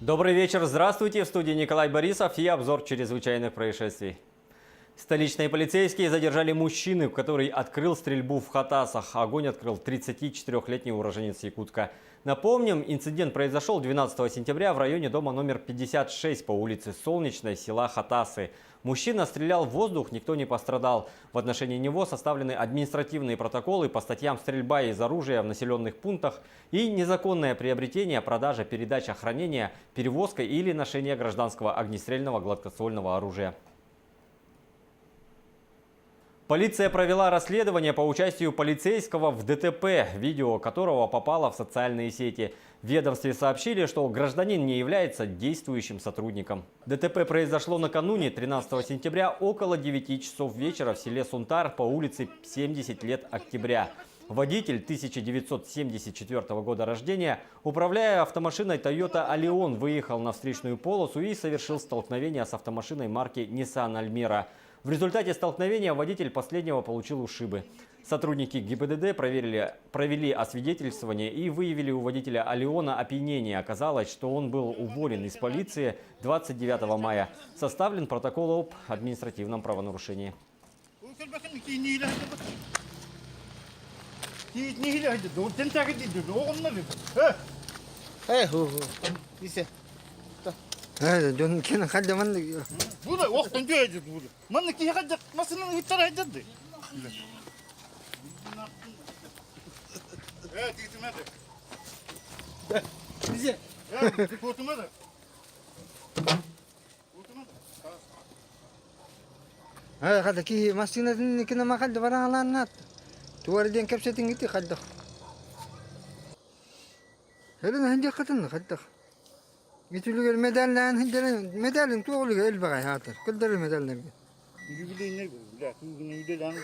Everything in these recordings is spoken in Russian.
Добрый вечер, здравствуйте, в студии Николай Борисов и обзор чрезвычайных происшествий. Столичные полицейские задержали мужчину, который открыл стрельбу в Хатасах. Огонь открыл 34-летний уроженец Якутска. Напомним, инцидент произошел 12 сентября в районе дома номер 56 по улице Солнечной, села Хатасы. Мужчина стрелял в воздух, никто не пострадал. В отношении него составлены административные протоколы по статьям стрельба из оружия в населенных пунктах и незаконное приобретение, продажа, передача, хранение, перевозка или ношение гражданского огнестрельного гладкоствольного оружия. Полиция провела расследование по участию полицейского в ДТП, видео которого попало в социальные сети. В ведомстве сообщили, что гражданин не является действующим сотрудником. ДТП произошло накануне, 13 сентября, около 9 часов вечера в селе Сунтар по улице 70 лет октября. Водитель 1974 года рождения, управляя автомашиной Toyota Allion, выехал на встречную полосу и совершил столкновение с автомашиной марки Nissan Almera. В результате столкновения водитель последнего получил ушибы. Сотрудники ГИБДД провели освидетельствование и выявили у водителя Алиона опьянение. Оказалось, что он был уволен из полиции 29 мая. Составлен протокол об административном правонарушении. Burada oktan göğecek burada. Manı ki yakacak masının hüttara edildi. Evet, gitmedi. Bize. Evet, kurtulmadı. هذا كي ماسينا كنا ما خد وراها لانات توردين كبسة تنجتي خدخ هلنا هنجي قتلنا خدخ يتولي المدال لان هنجي مدال تولي البغاي هاتر كل در المدال نبي Юбилей не был, бля, юбилей.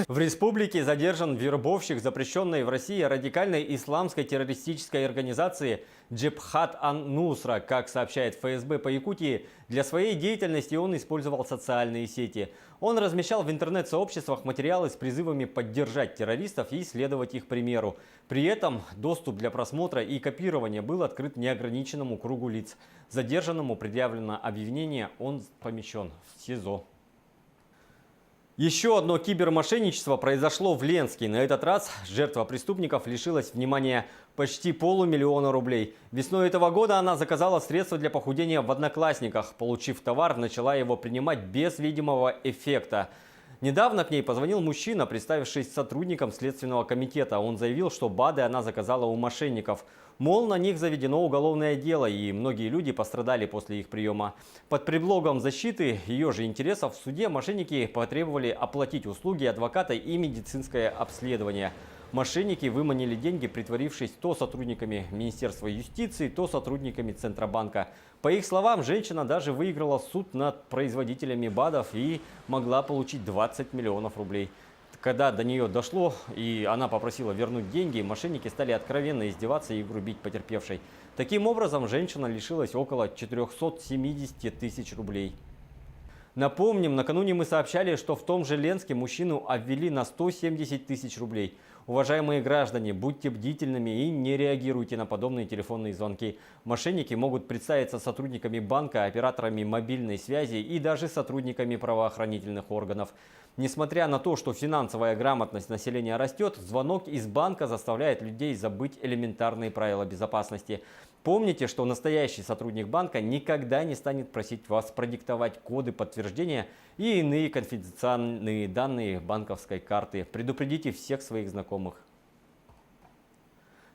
В республике задержан вербовщик запрещенной в России радикальной исламской террористической организации Джебхат ан-Нусра. Как сообщает ФСБ по Якутии, для своей деятельности он использовал социальные сети. Он размещал в интернет-сообществах материалы с призывами поддержать террористов и следовать их примеру. При этом доступ для просмотра и копирования был открыт неограниченному кругу лиц. Задержанному предъявлено обвинение, он помещен в СИЗО. Еще одно кибермошенничество произошло в Ленске. На этот раз жертва преступников лишилась внимания почти $500 000 рублей. Весной этого года она заказала средства для похудения в Одноклассниках. Получив товар, начала его принимать без видимого эффекта. Недавно к ней позвонил мужчина, представившись сотрудником Следственного комитета. Он заявил, что БАДы она заказала у мошенников. Мол, на них заведено уголовное дело, и многие люди пострадали после их приема. Под предлогом защиты ее же интересов в суде мошенники потребовали оплатить услуги адвоката и медицинское обследование. Мошенники выманили деньги, притворившись то сотрудниками Министерства юстиции, то сотрудниками Центробанка. По их словам, женщина даже выиграла суд над производителями БАДов и могла получить 20 миллионов рублей. Когда до нее дошло и она попросила вернуть деньги, мошенники стали откровенно издеваться и грубить потерпевшей. Таким образом, женщина лишилась около 470 тысяч рублей. Напомним, накануне мы сообщали, что в том же Ленске мужчину обвели на 170 тысяч рублей. Уважаемые граждане, будьте бдительными и не реагируйте на подобные телефонные звонки. Мошенники могут представиться сотрудниками банка, операторами мобильной связи и даже сотрудниками правоохранительных органов. Несмотря на то, что финансовая грамотность населения растет, звонок из банка заставляет людей забыть элементарные правила безопасности. Помните, что настоящий сотрудник банка никогда не станет просить вас продиктовать коды подтверждения и иные конфиденциальные данные банковской карты. Предупредите всех своих знакомых.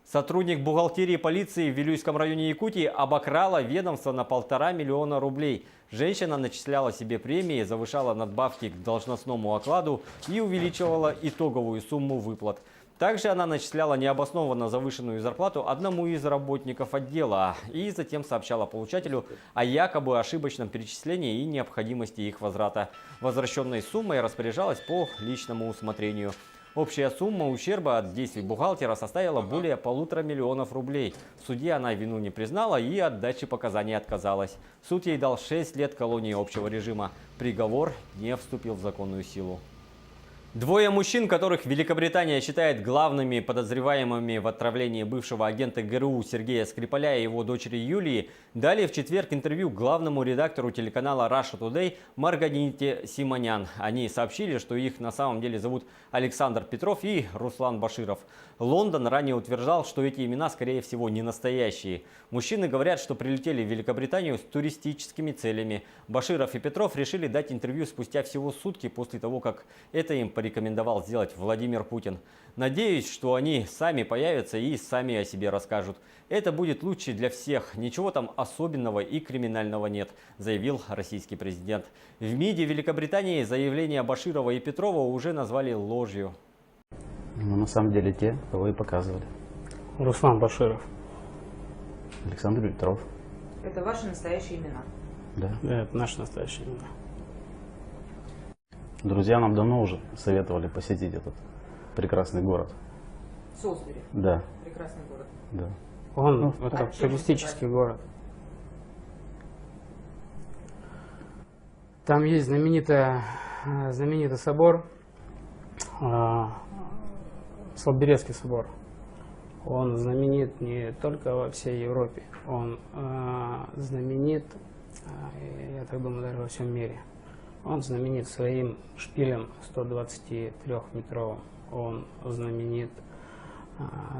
Сотрудник бухгалтерии полиции в Вилюйском районе Якутии обокрала ведомство на 1,5 миллиона рублей. Женщина начисляла себе премии, завышала надбавки к должностному окладу и увеличивала итоговую сумму выплат. Также она начисляла необоснованно завышенную зарплату одному из работников отдела и затем сообщала получателю о якобы ошибочном перечислении и необходимости их возврата. Возвращенной суммой распоряжалась по личному усмотрению. Общая сумма ущерба от действий бухгалтера составила более 1,5 миллиона рублей. В суде она вину не признала и от дачи показаний отказалась. Суд ей дал 6 лет колонии общего режима. Приговор не вступил в законную силу. Двое мужчин, которых Великобритания считает главными подозреваемыми в отравлении бывшего агента ГРУ Сергея Скрипаля и его дочери Юлии, дали в четверг интервью главному редактору телеканала Russia Today Марганите Симонян. Они сообщили, что их на самом деле зовут Александр Петров и Руслан Баширов. Лондон ранее утверждал, что эти имена, скорее всего, не настоящие. Мужчины говорят, что прилетели в Великобританию с туристическими целями. Баширов и Петров решили дать интервью спустя всего сутки после того, как это им порекомендовал сделать Владимир Путин. Надеюсь, что они сами появятся и сами о себе расскажут. Это будет лучше для всех. Ничего там особенного и криминального нет, заявил российский президент. В МИДе Великобритании заявления Баширова и Петрова уже назвали ложью. Ну, на самом деле те, кого и показывали. Руслан Баширов. Александр Петров. Это ваши настоящие имена? Да. Да, это наши настоящие имена. Друзья нам давно уже советовали посетить этот прекрасный город. Солсбери. Да, Прекрасный город. да. Он а это чем туристический он город. Там есть знаменитый собор, Славберецкий собор. Он знаменит не только во всей Европе, он знаменит, я так думаю, даже во всем мире. Он знаменит своим шпилем 123-метровым. Он знаменит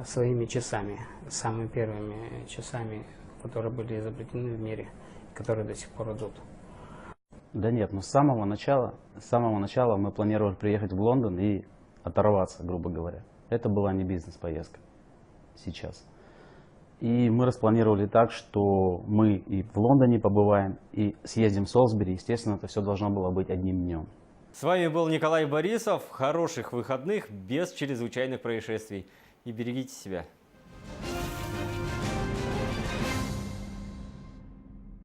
своими часами, самыми первыми часами, которые были изобретены в мире, которые до сих пор идут. Да нет, но с самого начала мы планировали приехать в Лондон и оторваться, грубо говоря. Это была не бизнес-поездка сейчас. И мы распланировали так, что мы и в Лондоне побываем, и съездим в Солсбери. Естественно, это все должно было быть одним днем. С вами был Николай Борисов. Хороших выходных без чрезвычайных происшествий. И берегите себя.